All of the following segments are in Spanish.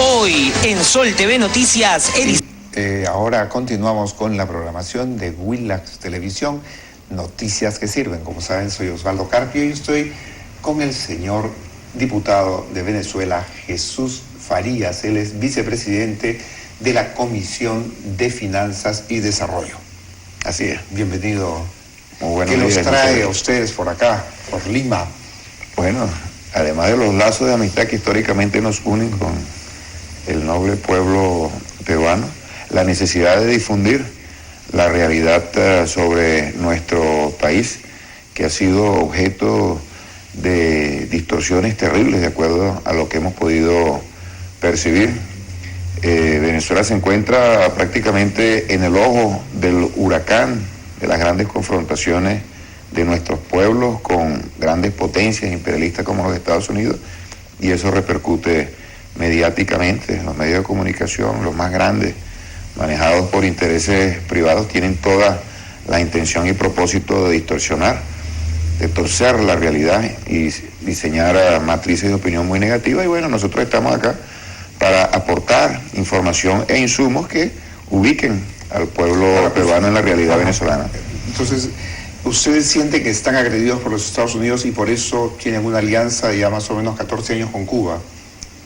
Hoy en Sol TV Noticias, ahora continuamos con la programación de Willax Televisión, Noticias que Sirven. Como saben, soy Osvaldo Carpio y estoy con el señor diputado de Venezuela, Jesús Farías. Él es vicepresidente de la Comisión de Finanzas y Desarrollo. Así es, bienvenido. Muy buenos ¿Qué días, los trae a ustedes por acá, por Lima? Bueno, además de los lazos de amistad que históricamente nos unen con el noble pueblo peruano, la necesidad de difundir la realidad sobre nuestro país, que ha sido objeto de distorsiones terribles de acuerdo a lo que hemos podido percibir. Venezuela se encuentra prácticamente en el ojo del huracán, de las grandes confrontaciones de nuestros pueblos con grandes potencias imperialistas como los Estados Unidos, y eso repercute mediáticamente en los medios de comunicación. Los más grandes, manejados por intereses privados, tienen toda la intención y propósito de distorsionar, de torcer la realidad y diseñar matrices de opinión muy negativas. Y bueno, nosotros estamos acá para aportar información e insumos que ubiquen al pueblo peruano en la realidad venezolana. Entonces, ¿ustedes sienten que están agredidos por los Estados Unidos y por eso tienen una alianza de ya más o menos 14 años con Cuba?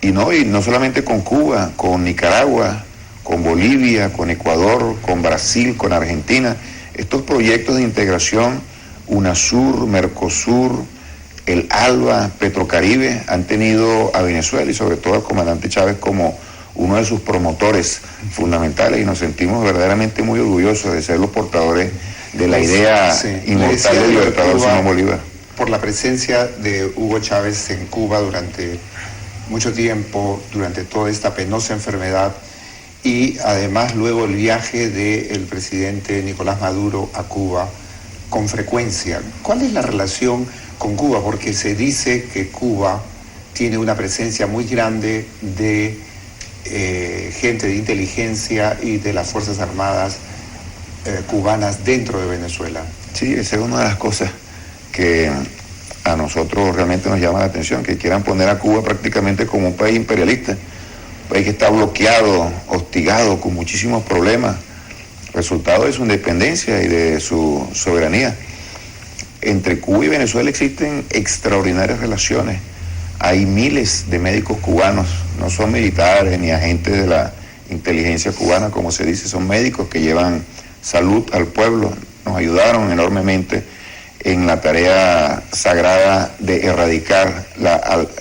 Y no solamente con Cuba, con Nicaragua, con Bolivia, con Ecuador, con Brasil, con Argentina. Estos proyectos de integración, UNASUR, Mercosur, el ALBA, Petrocaribe, han tenido a Venezuela y sobre todo al comandante Chávez como uno de sus promotores fundamentales, y nos sentimos verdaderamente muy orgullosos de ser los portadores de la idea inmortal del libertador Simón Bolívar. Por la presencia de Hugo Chávez en Cuba durante mucho tiempo, durante toda esta penosa enfermedad, y además luego el viaje del presidente Nicolás Maduro a Cuba con frecuencia. ¿Cuál es la relación con Cuba? Porque se dice que Cuba tiene una presencia muy grande de gente de inteligencia y de las Fuerzas Armadas cubanas dentro de Venezuela. Sí, esa es una de las cosas que a nosotros realmente nos llama la atención, que quieran poner a Cuba prácticamente como un país imperialista, un país que está bloqueado, hostigado, con muchísimos problemas, resultado de su independencia y de su soberanía. Entre Cuba y Venezuela existen extraordinarias relaciones. Hay miles de médicos cubanos, no son militares ni agentes de la inteligencia cubana, como se dice, son médicos que llevan salud al pueblo. Nos ayudaron enormemente en la tarea sagrada de erradicar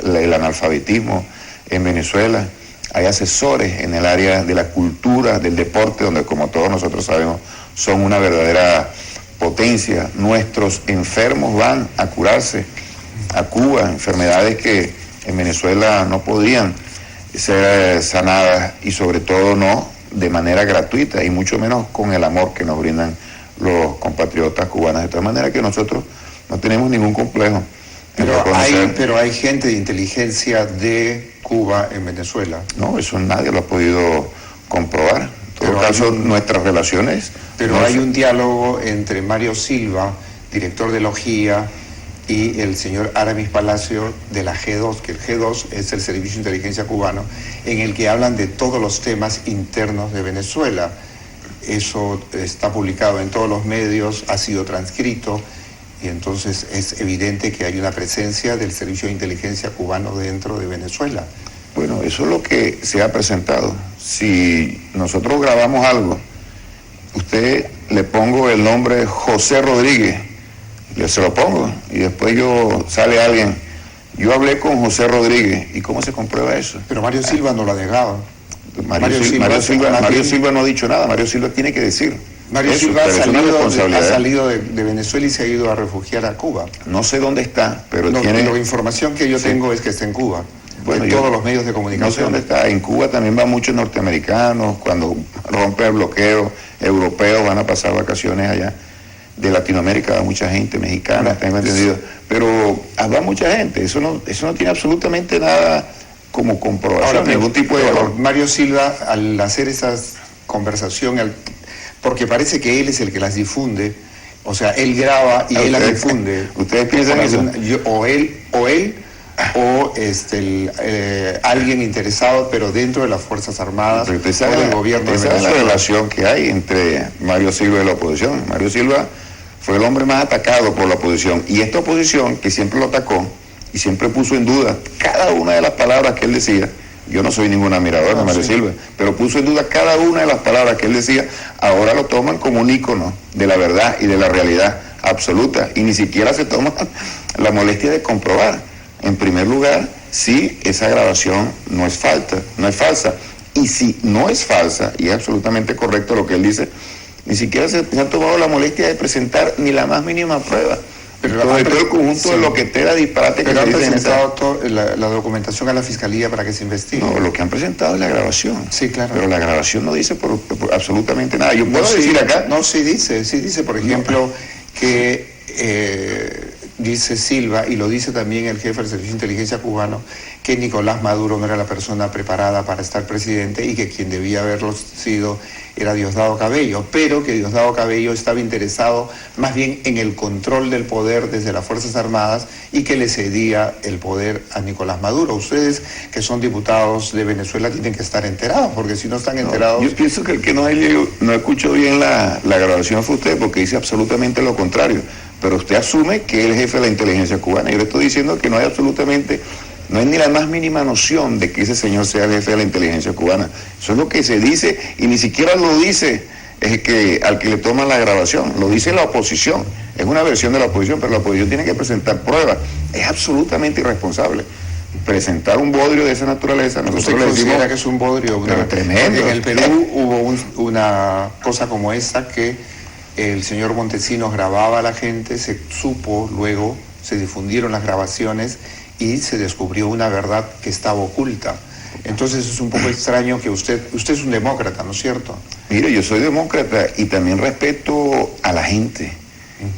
el analfabetismo en Venezuela. Hay asesores en el área de la cultura, del deporte, donde, como todos nosotros sabemos, son una verdadera potencia. Nuestros enfermos van a curarse a Cuba, enfermedades que en Venezuela no podían ser sanadas, y sobre todo no de manera gratuita, y mucho menos con el amor que nos brindan los compatriotas cubanos. De tal manera que nosotros no tenemos ningún complejo. Pero hay gente de inteligencia de Cuba en Venezuela. No, eso nadie lo ha podido comprobar. En todo caso, nuestras relaciones... Pero hay un diálogo entre Mario Silva, director de la OJIA, y el señor Aramis Palacio de la G2, que el G2 es el Servicio de Inteligencia Cubano, en el que hablan de todos los temas internos de Venezuela. Eso está publicado en todos los medios, ha sido transcrito, y entonces es evidente que hay una presencia del Servicio de Inteligencia Cubano dentro de Venezuela. Bueno, eso es lo que se ha presentado. Si nosotros grabamos algo, usted le pongo el nombre José Rodríguez, yo se lo pongo, y después sale alguien, yo hablé con José Rodríguez, ¿y cómo se comprueba eso? Pero Mario Silva no lo ha negado. Mario Silva no ha dicho nada. Mario Silva tiene que decir. Mario Silva ha salido de Venezuela y se ha ido a refugiar a Cuba. No sé dónde está, pero La información que yo tengo es que está en Cuba. Bueno, en todos los medios de comunicación. No sé dónde está. En Cuba también van muchos norteamericanos. Cuando rompe el bloqueo, europeos van a pasar vacaciones allá. De Latinoamérica va mucha gente, mexicana, tengo entendido. Pero va mucha gente. Eso no tiene absolutamente nada como comprobación, ningún tipo de valor. Mario Silva, al hacer esa conversación, porque parece que él es el que las difunde, o sea, él graba y él las difunde. ¿Ustedes piensan eso? O él o alguien interesado, pero dentro de las Fuerzas Armadas o del gobierno de Venezuela. Esa es la relación que hay entre Mario Silva y la oposición. Mario Silva fue el hombre más atacado por la oposición, y esta oposición, que siempre lo atacó y siempre puso en duda cada una de las palabras que él decía. Yo no soy ningún admirador de Mario Silva, pero puso en duda cada una de las palabras que él decía. Ahora lo toman como un ícono de la verdad y de la realidad absoluta, y ni siquiera se toman la molestia de comprobar, en primer lugar, si esa grabación no es falsa, y si no es falsa, y es absolutamente correcto lo que él dice, ni siquiera se han tomado la molestia de presentar ni la más mínima prueba. Pero todo el conjunto de lo que te da disparate que han presentado la documentación a la Fiscalía para que se investigue. No, lo que han presentado es la grabación. Sí, claro. Pero la grabación no dice por absolutamente nada. Yo puedo decir acá... No, sí dice, por ejemplo, que dice Silva, y lo dice también el jefe del Servicio de Inteligencia cubano, que Nicolás Maduro no era la persona preparada para estar presidente y que quien debía haberlo sido era Diosdado Cabello, pero que Diosdado Cabello estaba interesado más bien en el control del poder desde las Fuerzas Armadas y que le cedía el poder a Nicolás Maduro. Ustedes, que son diputados de Venezuela, tienen que estar enterados, porque si no están enterados... Yo pienso que el que no escuchó bien la grabación fue usted, porque dice absolutamente lo contrario, pero usted asume que es el jefe de la inteligencia cubana. Yo le estoy diciendo que no hay ni la más mínima noción de que ese señor sea el jefe de la inteligencia cubana. Eso es lo que se dice, y ni siquiera lo dice al que le toman la grabación, lo dice la oposición. Es una versión de la oposición, pero la oposición tiene que presentar pruebas. Es absolutamente irresponsable presentar un bodrio de esa naturaleza. ¿Usted considera que es un bodrio? Pero tremendo. En el Perú hubo una cosa como esta, que el señor Montesinos grababa a la gente, se supo, luego se difundieron las grabaciones y se descubrió una verdad que estaba oculta. Entonces es un poco extraño que usted es un demócrata, ¿no es cierto? Mire, yo soy demócrata y también respeto a la gente.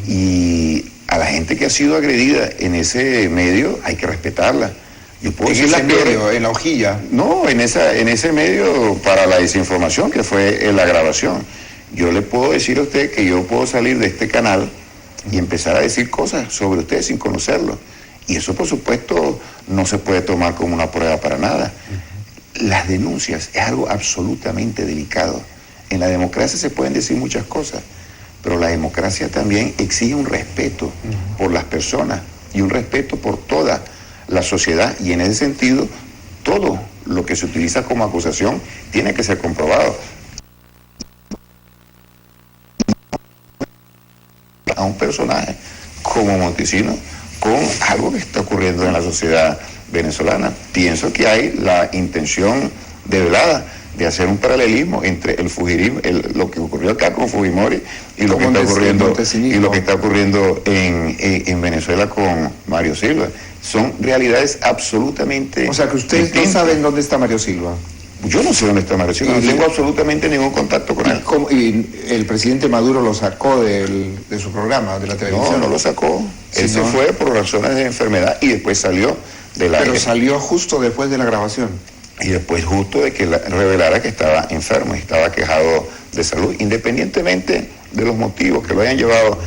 Y a la gente que ha sido agredida en ese medio hay que respetarla. Yo puedo ¿En ese medio, en la hojilla? No, en ese medio para la desinformación que fue en la grabación. Yo le puedo decir a usted que yo puedo salir de este canal y empezar a decir cosas sobre usted sin conocerlo. Y eso, por supuesto, no se puede tomar como una prueba para nada. Las denuncias es algo absolutamente delicado. En la democracia se pueden decir muchas cosas, pero la democracia también exige un respeto por las personas y un respeto por toda la sociedad. Y en ese sentido, todo lo que se utiliza como acusación tiene que ser comprobado. A un personaje como Montesinos con algo que está ocurriendo en la sociedad venezolana. Pienso que hay la intención desvelada de hacer un paralelismo entre el fujirismo, lo que ocurrió acá con Fujimori y lo que está ocurriendo en Venezuela con Mario Silva. Son realidades absolutamente... O sea, que ustedes no saben dónde está Mario Silva. Yo no sé dónde está Mario Silva, no tengo absolutamente ningún contacto con él. ¿Y el presidente Maduro lo sacó de su programa, de la televisión? No lo sacó. Él se fue por razones de enfermedad y después salió del aire. Pero salió justo después de la grabación. Y después justo de que revelara que estaba enfermo y estaba quejado de salud. Independientemente de los motivos que lo hayan llevado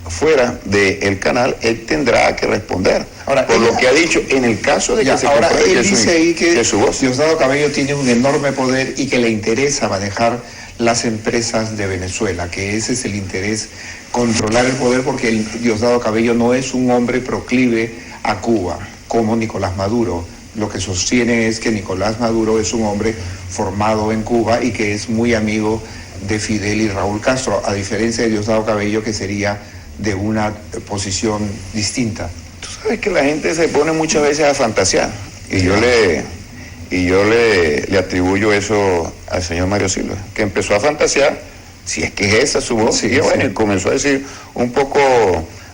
fuera del canal, él tendrá que responder. Ahora, por lo que ha dicho, en el caso de que se ahora él dice ahí que voz. Diosdado Cabello tiene un enorme poder y que le interesa manejar las empresas de Venezuela, que ese es el interés, controlar el poder, porque Diosdado Cabello no es un hombre proclive a Cuba, como Nicolás Maduro. Lo que sostiene es que Nicolás Maduro es un hombre formado en Cuba y que es muy amigo de Fidel y Raúl Castro, a diferencia de Diosdado Cabello, que sería de una posición distinta. Tú sabes que la gente se pone muchas veces a fantasear, y yo le atribuyo eso al señor Mario Silva, que empezó a fantasear, si es que es esa su voz, y comenzó a decir un poco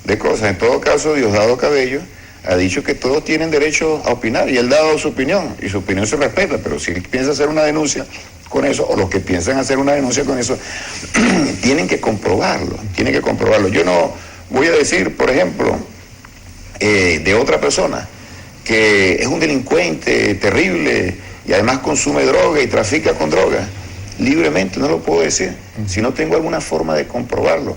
de cosas. En todo caso, Diosdado Cabello ha dicho que todos tienen derecho a opinar, y él ha dado su opinión, y su opinión se respeta, pero si él piensa hacer una denuncia con eso, o los que piensan hacer una denuncia con eso, tienen que comprobarlo. Yo no voy a decir, por ejemplo, de otra persona que es un delincuente terrible y además consume droga y trafica con droga. Libremente no lo puedo decir, si no tengo alguna forma de comprobarlo.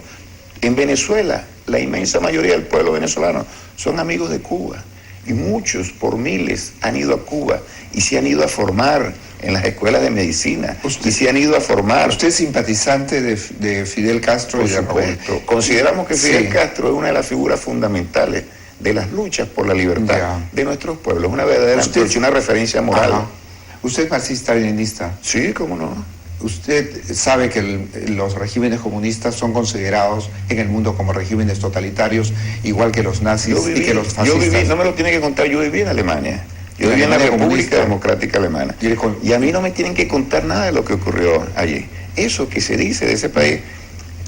En Venezuela, la inmensa mayoría del pueblo venezolano son amigos de Cuba. y muchos, por miles, han ido a Cuba y se han ido a formar en las escuelas de medicina y se han ido a formar. ¿Usted es simpatizante de Fidel Castro Por y de Raúl? supuesto. Consideramos que Fidel Castro es una de las figuras fundamentales de las luchas por la libertad de nuestros pueblos, una verdadera una referencia moral. Ajá. ¿Usted es marxista-leninista? Sí, cómo no. Usted sabe que los regímenes comunistas son considerados en el mundo como regímenes totalitarios, igual que los nazis y que los fascistas. Yo viví, no me lo tiene que contar, yo viví en Alemania. Yo viví en la República Democrática Alemana. Y a mí no me tienen que contar nada de lo que ocurrió allí. Eso que se dice de ese país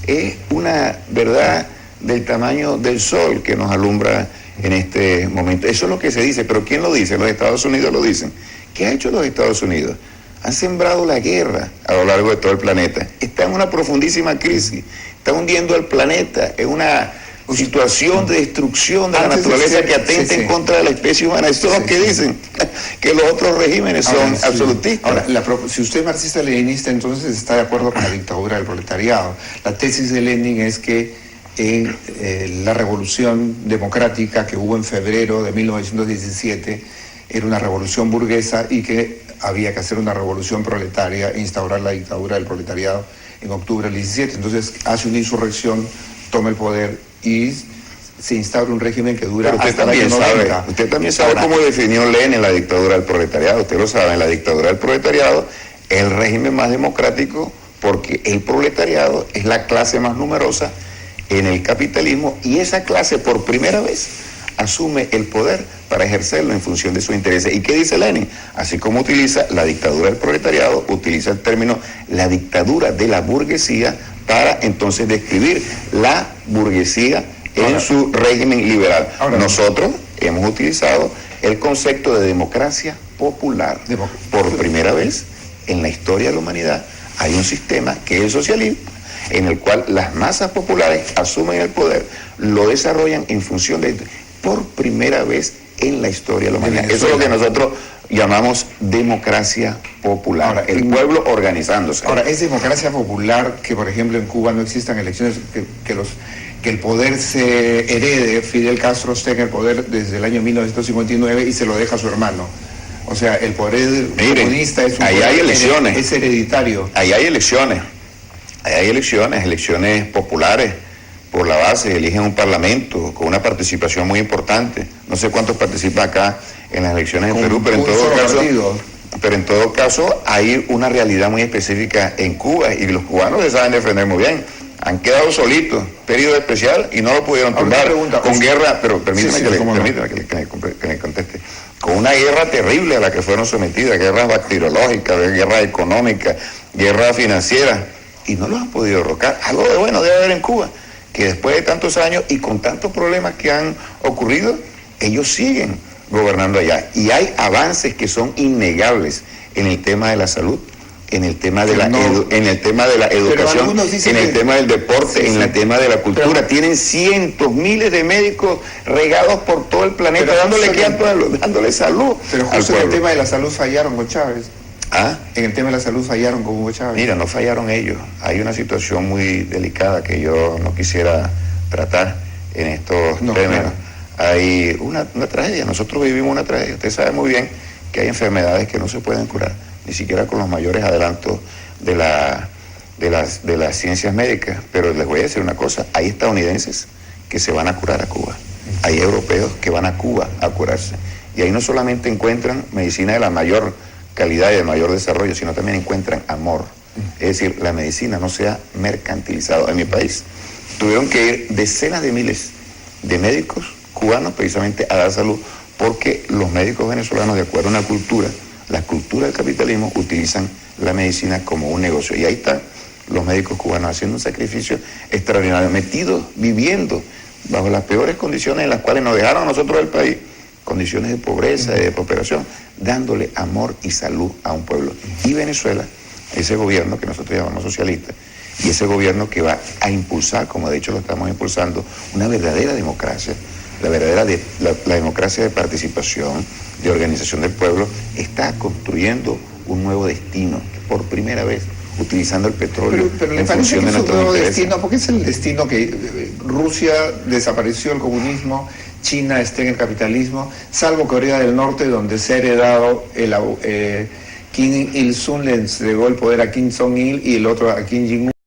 es una verdad del tamaño del sol que nos alumbra en este momento. Eso es lo que se dice, pero ¿quién lo dice? Los Estados Unidos lo dicen. ¿Qué ha hecho los Estados Unidos? Han sembrado la guerra a lo largo de todo el planeta. Está en una profundísima crisis. Está hundiendo al planeta en una situación de destrucción de la naturaleza que atenta en contra de la especie humana. Eso es lo que dicen, que los otros regímenes son absolutistas. Ahora, si usted es marxista-leninista, entonces está de acuerdo con la dictadura del proletariado. La tesis de Lenin es que en la revolución democrática que hubo en febrero de 1917 era una revolución burguesa y que había que hacer una revolución proletaria e instaurar la dictadura del proletariado en octubre del 17. Entonces hace una insurrección, toma el poder y se instaura un régimen que dura hasta el año 90. Usted también sabe cómo definió Lenin la dictadura del proletariado. Usted lo sabe, en la dictadura del proletariado es el régimen más democrático porque el proletariado es la clase más numerosa en el capitalismo y esa clase por primera vez asume el poder para ejercerlo en función de sus intereses. ¿Y qué dice Lenin? Así como utiliza la dictadura del proletariado, utiliza el término la dictadura de la burguesía para entonces describir la burguesía en su régimen liberal. Nosotros hemos utilizado el concepto de democracia popular. Por primera vez en la historia de la humanidad hay un sistema que es el socialismo, en el cual las masas populares asumen el poder, lo desarrollan en función de... Por primera vez en la historia de la humanidad. Eso es lo que nosotros llamamos democracia popular. Ahora, el pueblo organizándose. Ahora, ¿es democracia popular que, por ejemplo, en Cuba no existan elecciones, que el poder se herede, Fidel Castro esté en el poder desde el año 1959 y se lo deja a su hermano? O sea, el poder comunista es un ahí poder hay elecciones. Es hereditario. Ahí hay elecciones. Ahí hay elecciones populares. Por la base, eligen un parlamento con una participación muy importante. No sé cuántos participan acá en las elecciones en Perú, pero en todo caso hay una realidad muy específica en Cuba y los cubanos se saben defender muy bien. Han quedado solitos, periodo especial, y no lo pudieron tumbar con guerra, pero permíteme que le conteste. Con una guerra terrible a la que fueron sometidas, guerras bacteriológicas, guerra económica, guerra financiera, y no los han podido derrocar. Algo de bueno debe haber en Cuba, que después de tantos años y con tantos problemas que han ocurrido, ellos siguen gobernando allá. Y hay avances que son innegables en el tema de la salud, en el tema de en el tema de la educación, en el tema del deporte, en el tema de la cultura. Tienen cientos, miles de médicos regados por todo el planeta, dándole salud. Pero justo en el tema de la salud fallaron con Chávez. En el tema de la salud fallaron con Hugo Chávez. Mira, no fallaron ellos. Hay una situación muy delicada que yo no quisiera tratar en estos términos. Claro. Hay una tragedia. Nosotros vivimos una tragedia. Usted sabe muy bien que hay enfermedades que no se pueden curar, ni siquiera con los mayores adelantos de las ciencias médicas. Pero les voy a decir una cosa. Hay estadounidenses que se van a curar a Cuba. Hay europeos que van a Cuba a curarse. Y ahí no solamente encuentran medicina de la mayor calidad y de mayor desarrollo, sino también encuentran amor. Es decir, la medicina no se ha mercantilizado. En mi país tuvieron que ir decenas de miles de médicos cubanos precisamente a dar salud, porque los médicos venezolanos, de acuerdo a una cultura, la cultura del capitalismo, utilizan la medicina como un negocio. Y ahí están los médicos cubanos haciendo un sacrificio extraordinario, metidos, viviendo bajo las peores condiciones en las cuales nos dejaron a nosotros del país, condiciones de pobreza, de depauperación, dándole amor y salud a un pueblo. Y Venezuela, ese gobierno que nosotros llamamos socialista, y ese gobierno que va a impulsar, como de hecho lo estamos impulsando, una verdadera democracia, la democracia de participación, de organización del pueblo, está construyendo un nuevo destino, por primera vez, utilizando el petróleo pero en función de nuestros intereses. Destino, porque es el destino que Rusia desapareció el comunismo, China esté en el capitalismo, salvo Corea del Norte, donde se ha heredado Kim Il-sung le entregó el poder a Kim Jong-il y el otro a Kim Jong-un.